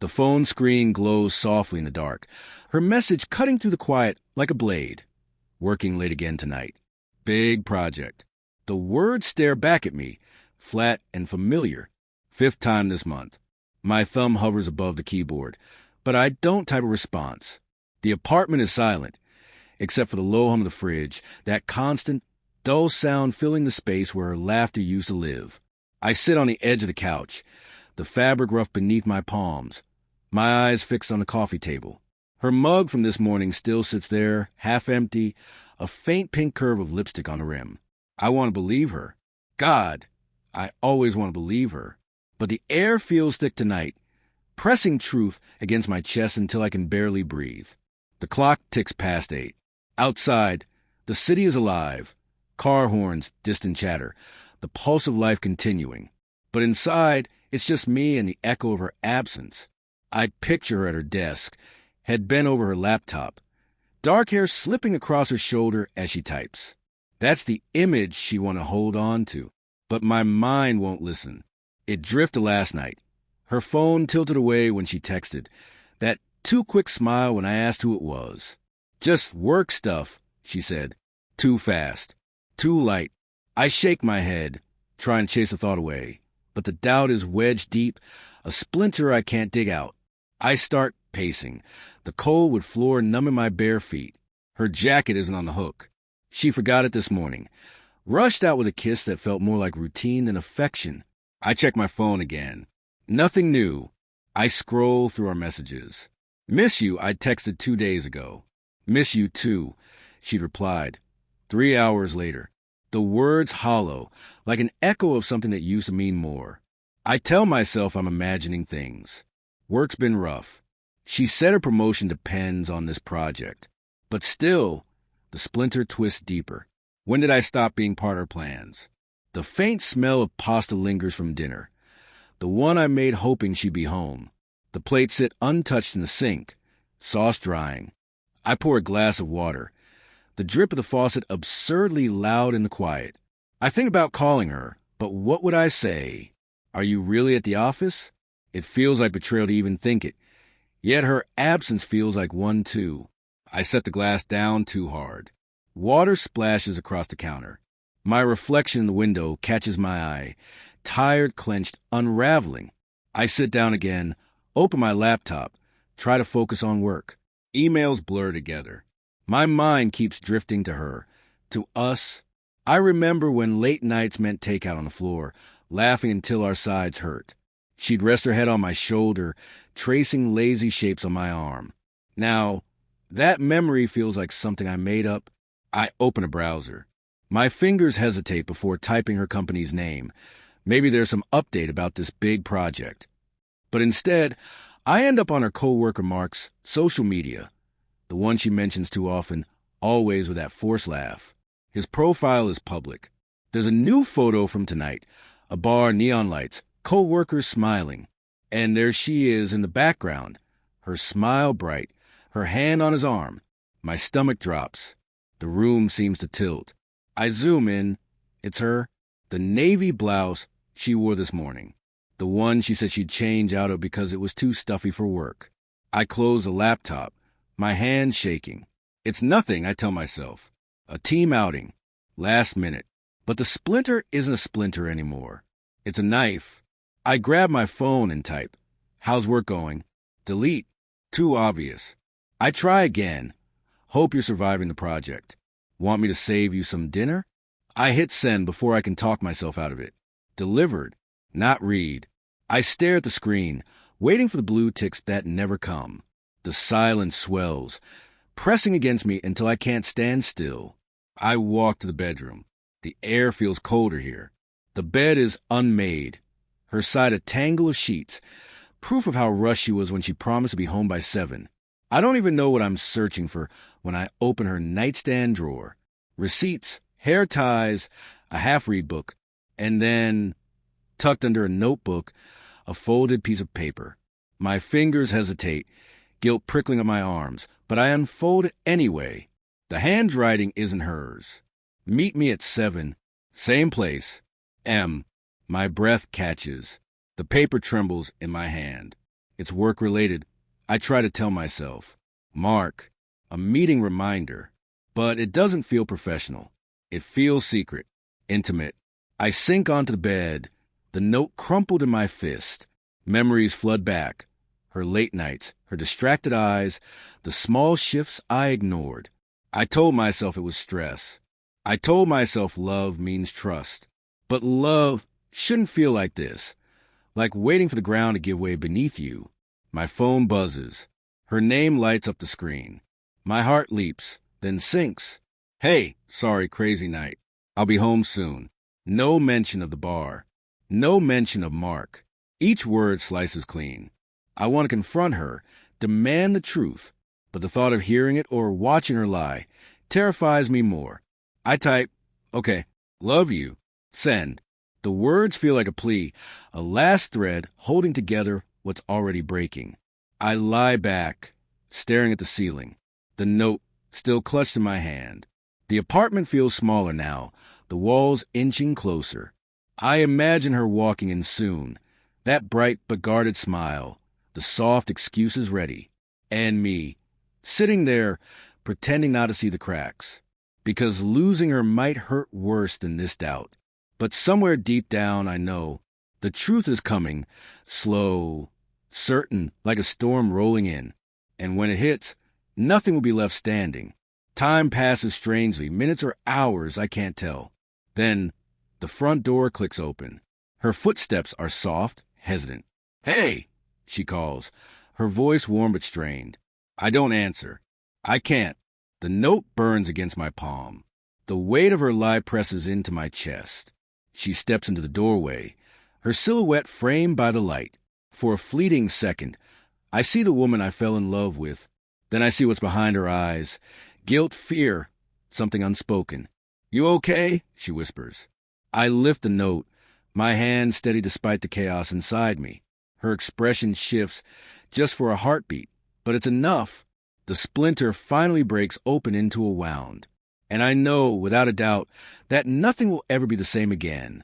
The phone screen glows softly in the dark, her message cutting through the quiet like a blade. Working late again tonight. Big project. The words stare back at me, flat and familiar. 5th time this month. My thumb hovers above the keyboard, but I don't type a response. The apartment is silent, except for the low hum of the fridge, that constant, dull sound filling the space where her laughter used to live. I sit on the edge of the couch, the fabric rough beneath my palms, my eyes fixed on the coffee table. Her mug from this morning still sits there, half empty, a faint pink curve of lipstick on the rim. I want to believe her. God, I always want to believe her. But the air feels thick tonight, pressing truth against my chest until I can barely breathe. The clock ticks past 8. Outside, the city is alive. Car horns, distant chatter, the pulse of life continuing. But inside, it's just me and the echo of her absence. I picture her at her desk, head bent over her laptop, dark hair slipping across her shoulder as she types. That's the image she want to hold on to, but my mind won't listen. It drifted last night. Her phone tilted away when she texted. That too quick smile when I asked who it was. Just work stuff, she said. Too fast. Too light. I shake my head, try and chase the thought away. But the doubt is wedged deep, a splinter I can't dig out. I start pacing, the cold wood floor numbing my bare feet. Her jacket isn't on the hook. She forgot it this morning. Rushed out with a kiss that felt more like routine than affection. I check my phone again. Nothing new. I scroll through our messages. Miss you, I texted 2 days ago. Miss you too, she'd replied. 3 hours later. The words hollow, like an echo of something that used to mean more. I tell myself I'm imagining things. Work's been rough. She said her promotion depends on this project. But still, the splinter twists deeper. When did I stop being part of her plans? The faint smell of pasta lingers from dinner. The one I made hoping she'd be home. The plates sit untouched in the sink, sauce drying. I pour a glass of water. The drip of the faucet absurdly loud in the quiet. I think about calling her, but what would I say? Are you really at the office? It feels like betrayal to even think it. Yet her absence feels like one too. I set the glass down too hard. Water splashes across the counter. My reflection in the window catches my eye, tired, clenched, unraveling. I sit down again, open my laptop, try to focus on work. Emails blur together. My mind keeps drifting to her, to us. I remember when late nights meant takeout on the floor, laughing until our sides hurt. She'd rest her head on my shoulder, tracing lazy shapes on my arm. Now, that memory feels like something I made up. I open a browser. My fingers hesitate before typing her company's name. Maybe there's some update about this big project. But instead, I end up on her coworker Mark's social media. The one she mentions too often, always with that forced laugh. His profile is public. There's a new photo from tonight. A bar, neon lights, co-workers smiling. And there she is in the background, her smile bright, her hand on his arm. My stomach drops. The room seems to tilt. I zoom in. It's her. The navy blouse she wore this morning. The one she said she'd change out of because it was too stuffy for work. I close the laptop, my hands shaking. It's nothing, I tell myself. A team outing. Last minute. But the splinter isn't a splinter anymore. It's a knife. I grab my phone and type. How's work going? Delete. Too obvious. I try again. Hope you're surviving the project. Want me to save you some dinner? I hit send before I can talk myself out of it. Delivered. Not read. I stare at the screen, waiting for the blue ticks that never come. The silence swells, pressing against me until I can't stand still. I walk to the bedroom. The air feels colder here. The bed is unmade. Her side a tangle of sheets, proof of how rushed she was when she promised to be home by 7. I don't even know what I'm searching for when I open her nightstand drawer. Receipts, hair ties, a half-read book, and then, tucked under a notebook, a folded piece of paper. My fingers hesitate, guilt prickling at my arms, but I unfold it anyway. The handwriting isn't hers. Meet me at 7. Same place. M. My breath catches. The paper trembles in my hand. It's work-related. I try to tell myself. Mark, a meeting reminder. But it doesn't feel professional. It feels secret, intimate. I sink onto the bed, the note crumpled in my fist. Memories flood back. Her late nights, her distracted eyes, the small shifts I ignored. I told myself it was stress. I told myself love means trust. But love shouldn't feel like this, like waiting for the ground to give way beneath you. My phone buzzes. Her name lights up the screen. My heart leaps, then sinks. Hey, sorry, crazy night. I'll be home soon. No mention of the bar. No mention of Mark. Each word slices clean. I want to confront her, demand the truth, but the thought of hearing it or watching her lie terrifies me more. I type, okay, love you, send. The words feel like a plea, a last thread holding together what's already breaking. I lie back, staring at the ceiling, the note still clutched in my hand. The apartment feels smaller now, the walls inching closer. I imagine her walking in soon, that bright but guarded smile, the soft excuses ready, and me, sitting there, pretending not to see the cracks. Because losing her might hurt worse than this doubt. But somewhere deep down I know the truth is coming, slow, certain, like a storm rolling in. And when it hits, nothing will be left standing. Time passes strangely, minutes or hours, I can't tell. Then the front door clicks open. Her footsteps are soft, hesitant. Hey, she calls, her voice warm but strained. I don't answer. I can't. The note burns against my palm. The weight of her lie presses into my chest. She steps into the doorway, her silhouette framed by the light. For a fleeting second, I see the woman I fell in love with. Then I see what's behind her eyes. Guilt, fear, something unspoken. You okay? She whispers. I lift the note, my hand steady despite the chaos inside me. Her expression shifts just for a heartbeat, but it's enough. The splinter finally breaks open into a wound. And I know, without a doubt, that nothing will ever be the same again.